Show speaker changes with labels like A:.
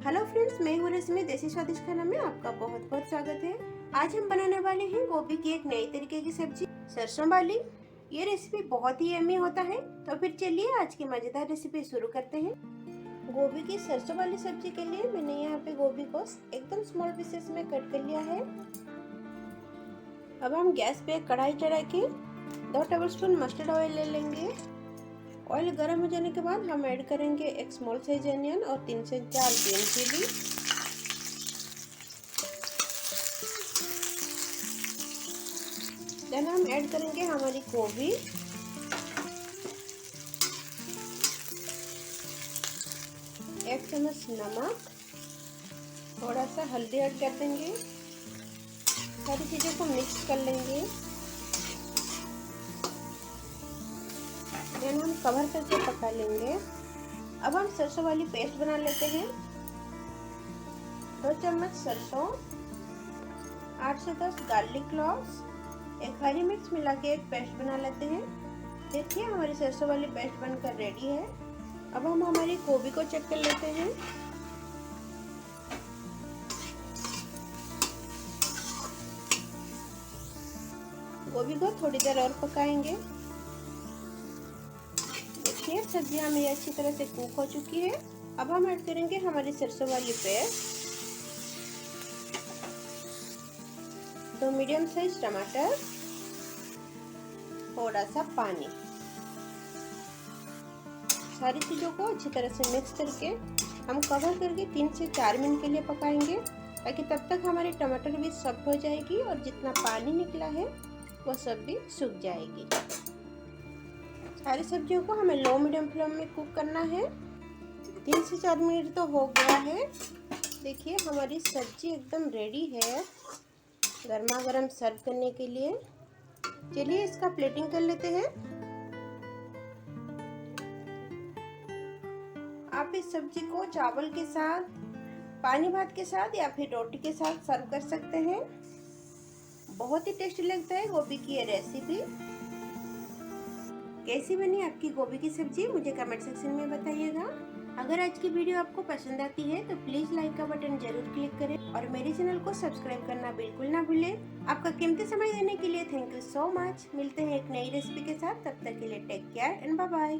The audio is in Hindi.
A: हेलो फ्रेंड्स, मैं हूँ रश्मि। देसी स्वादिष्ट खाना में आपका बहुत बहुत स्वागत है। आज हम बनाने वाले हैं गोभी की एक नई तरीके की सब्जी, सरसों वाली। ये रेसिपी बहुत ही यम्मी होता है। तो फिर चलिए आज की मजेदार रेसिपी शुरू करते हैं। गोभी की सरसों वाली सब्जी के लिए मैंने यहाँ पे गोभी को एकदम स्मॉल पीसेस में कट कर लिया है। अब हम गैस पे कढ़ाई चढ़ा के 2 टेबलस्पून मस्टर्ड ऑयल ले लेंगे। ऑयल गर्म हो जाने के बाद हम ऐड करेंगे एक स्मॉल साइज अनियन और 3 से 4 ग्रीन चिली। देन हम ऐड करेंगे हमारी गोभी, एक चम्मच नमक, थोड़ा सा हल्दी ऐड कर देंगे। सारी चीजों को मिक्स कर लेंगे। देन हम कवर करके पका लेंगे। अब हम सरसों वाली पेस्ट बना लेते हैं। 2 चम्मच सरसों, 8 से 10 गार्लिक क्लॉव्स, एक हरी मिर्च मिला के एक पेस्ट बना लेते हैं। देखिए हमारी सरसों वाली पेस्ट बनकर रेडी है। अब हम हमारी गोभी को चेक कर लेते हैं। गोभी को थोड़ी देर और पकाएंगे। देखिए सब्जियां मेरी अच्छी तरह से कुक हो चुकी है। अब हम ऐड करेंगे हमारी सरसों वाली पेस्ट, 2 मीडियम साइज टमाटर, थोड़ा सा पानी। सारी चीजों को अच्छी तरह से मिक्स करके हम कवर करके 3 से 4 मिनट के लिए पकाएंगे, ताकि तब तक हमारी टमाटर भी सॉफ्ट हो जाएगी और जितना पानी निकला है वो सब भी सूख जाएगी। सारी सब्जियों को हमें लो मीडियम फ्लेम में कुक करना है। 3 से 4 मिनट तो हो गया है। देखिए हमारी सब्जी एकदम रेडी है गर्मा गर्म सर्व करने के लिए। चलिए इसका प्लेटिंग कर लेते हैं। आप इस सब्जी को चावल के साथ, पानी भात के साथ या फिर रोटी के साथ सर्व कर सकते हैं। बहुत ही टेस्टी लगता है गोभी की ये रेसिपी। कैसी बनी आपकी गोभी की सब्जी मुझे कमेंट सेक्शन में बताइएगा। अगर आज की वीडियो आपको पसंद आती है तो प्लीज लाइक का बटन जरूर क्लिक करें और मेरे चैनल को सब्सक्राइब करना बिल्कुल ना भूलें। आपका कीमती समय देने के लिए थैंक यू सो मच। मिलते हैं एक नई रेसिपी के साथ, तब तक के लिए take care and bye bye.